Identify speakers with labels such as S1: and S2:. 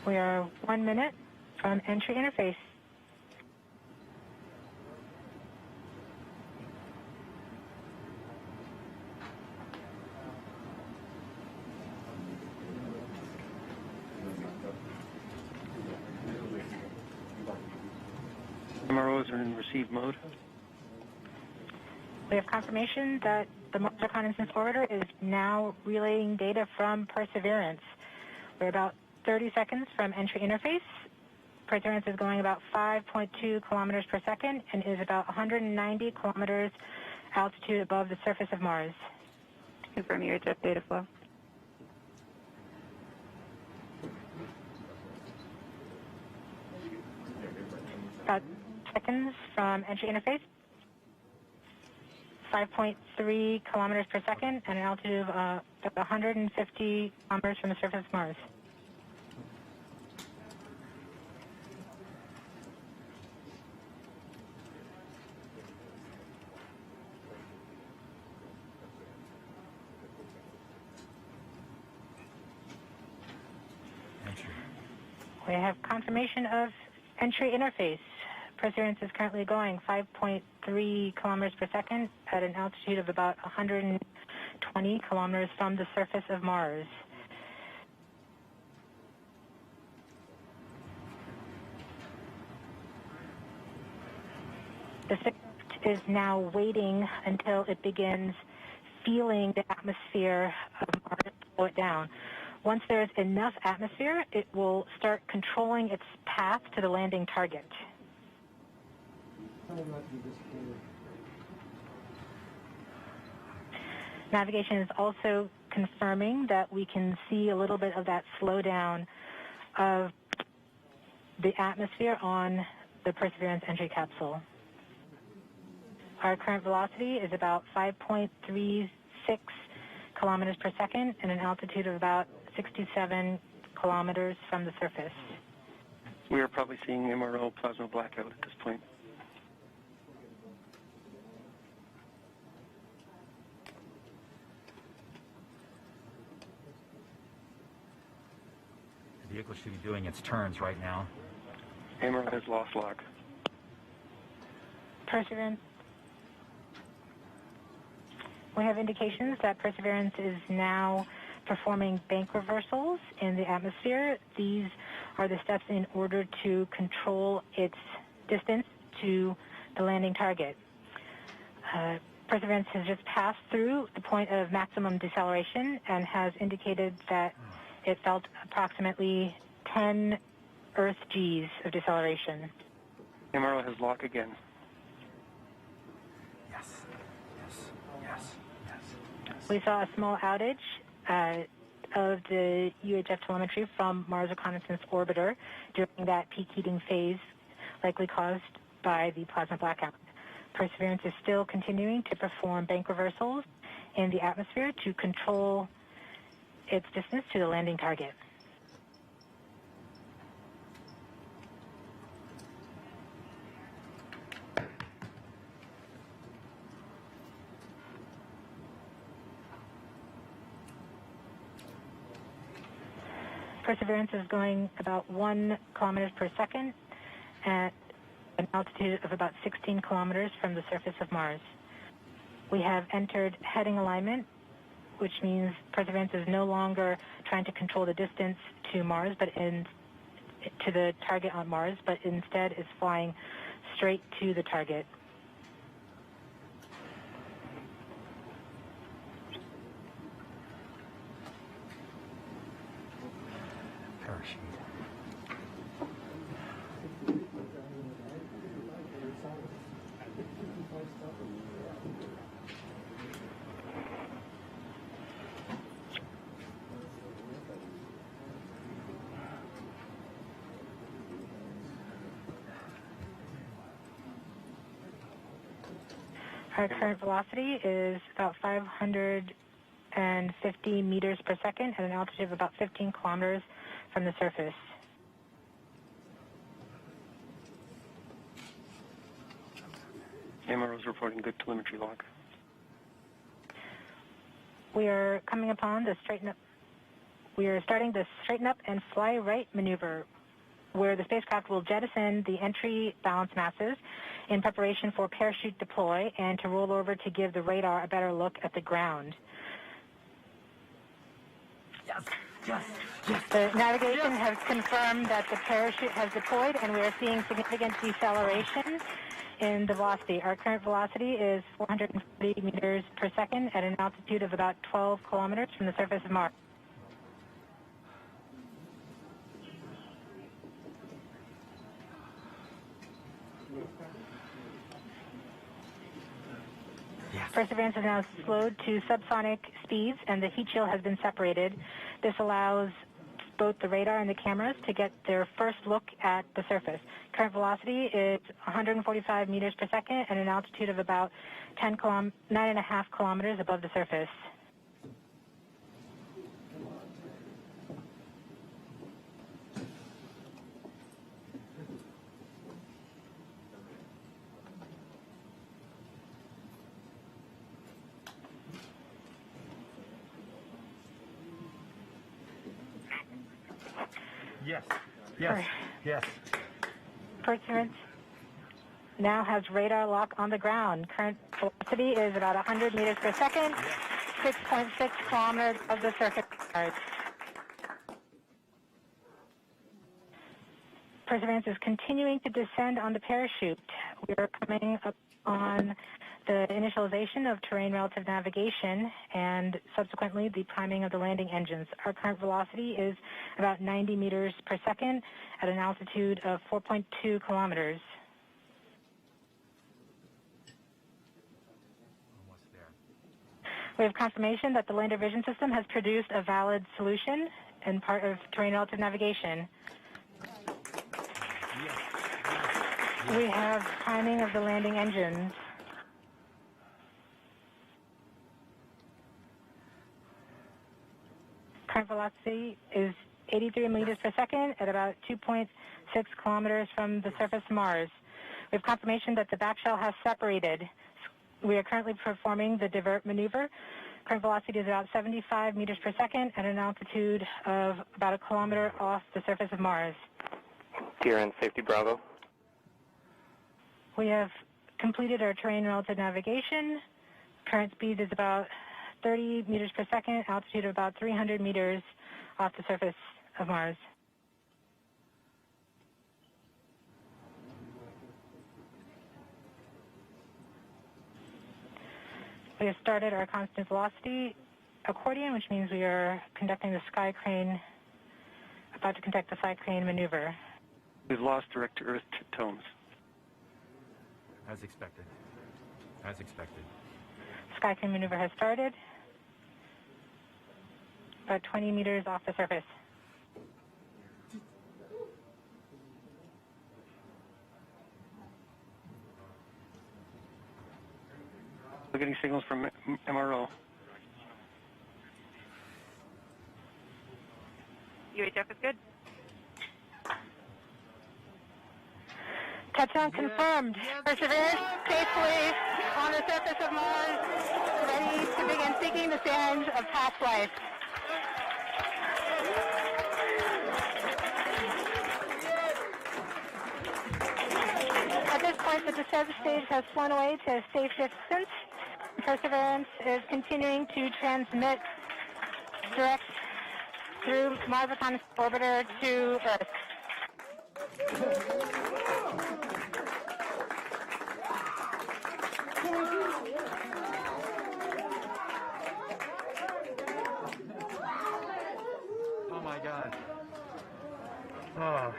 S1: We are 1 minute from entry interface.
S2: MROs are in receive mode.
S1: We have confirmation that the Mars Reconnaissance Orbiter is now relaying data from Perseverance. We're about 30 seconds from entry interface. Perseverance is going about 5.2 kilometers per second and is about 190 kilometers altitude above the surface of Mars.
S3: Confirm your jet data flow.
S1: About seconds from entry interface. 5.3 kilometers per second and an altitude of about 150 kilometers from the surface of Mars. We have confirmation of entry interface. Perseverance is currently going 5.3 kilometers per second at an altitude of about 120 kilometers from the surface of Mars. The spacecraft is now waiting until it begins feeling the atmosphere of Mars slow it down. Once there is enough atmosphere, it will start controlling its path to the landing target. Navigation is also confirming that we can see a little bit of that slowdown of the atmosphere on the Perseverance entry capsule. Our current velocity is about 5.36 kilometers per second and an altitude of about 67 kilometers from the surface.
S2: We are probably seeing MRO plasma blackout at this point.
S4: The vehicle should be doing its turns right now.
S2: MRO has lost lock.
S1: Perseverance. We have indications that Perseverance is now performing bank reversals in the atmosphere. These are the steps in order to control its distance to the landing target. Perseverance has just passed through the point of maximum deceleration and has indicated that it felt approximately 10 Earth Gs of deceleration.
S2: MRO has lock again.
S4: Yes, yes, yes, yes, yes.
S1: We saw a small outage of the UHF telemetry from Mars Reconnaissance Orbiter during that peak heating phase, likely caused by the plasma blackout. Perseverance is still continuing to perform bank reversals in the atmosphere to control its distance to the landing target. Perseverance is going about 1 kilometers per second at an altitude of about 16 kilometers from the surface of Mars. We have entered heading alignment, which means Perseverance is no longer trying to control the distance to Mars, to the target on Mars, but instead is flying straight to the target.
S4: Parachute.
S1: Our current velocity is about 550 meters per second at an altitude of about 15 kilometers from the surface.
S2: MRO is reporting good telemetry log.
S1: We are coming upon the straighten up We are starting the straighten up and fly right maneuver, where the spacecraft will jettison the entry balance masses in preparation for parachute deploy and to roll over to give the radar a better look at the ground.
S4: Yes. Yes. Yes.
S1: The navigation has confirmed that the parachute has deployed, and we are seeing significant deceleration in the velocity. Our current velocity is 440 meters per second at an altitude of about 12 kilometers from the surface of Mars.
S4: Yes.
S1: Perseverance is now slowed to subsonic speeds, and the heat shield has been separated. This allows both the radar and the cameras to get their first look at the surface. Current velocity is 145 meters per second at an altitude of about 9.5 kilometers above the surface.
S4: Yes. Yes. Yes.
S1: Perseverance now has radar lock on the ground. Current velocity is about 100 meters per second, 6.6 kilometers of the surface of Mars. Perseverance is continuing to descend on the parachute. We are coming up on the initialization of terrain relative navigation and subsequently the priming of the landing engines. Our current velocity is about 90 meters per second at an altitude of 4.2 kilometers.
S4: Almost there.
S1: We have confirmation that the lander vision system has produced a valid solution and part of terrain relative navigation.
S4: Yes.
S1: We have priming of the landing engines. Current velocity is 83 meters per second at about 2.6 kilometers from the surface of Mars. We have confirmation that the back shell has separated. We are currently performing the divert maneuver. Current velocity is about 75 meters per second at an altitude of about a kilometer off the surface of Mars.
S2: TRN Safety Bravo.
S1: We have completed our terrain relative navigation. Current speed is about 30 meters per second, altitude of about 300 meters off the surface of Mars. We have started our constant velocity accordion, which means we are conducting the sky crane, about to conduct the sky crane maneuver.
S2: We've lost direct to Earth tones.
S4: As expected. As expected.
S1: Sky crane maneuver has started, about 20 meters off the surface.
S2: We're getting signals from MRO.
S3: UHF is good.
S1: Touchdown confirmed. Perseverance safely on the surface of Mars, ready to begin seeking the sands of past life. At this point, the descent stage has flown away to a safe distance. Perseverance is continuing to transmit direct through Mars Reconnaissance Orbiter to Earth.
S4: Oh my God. Oh.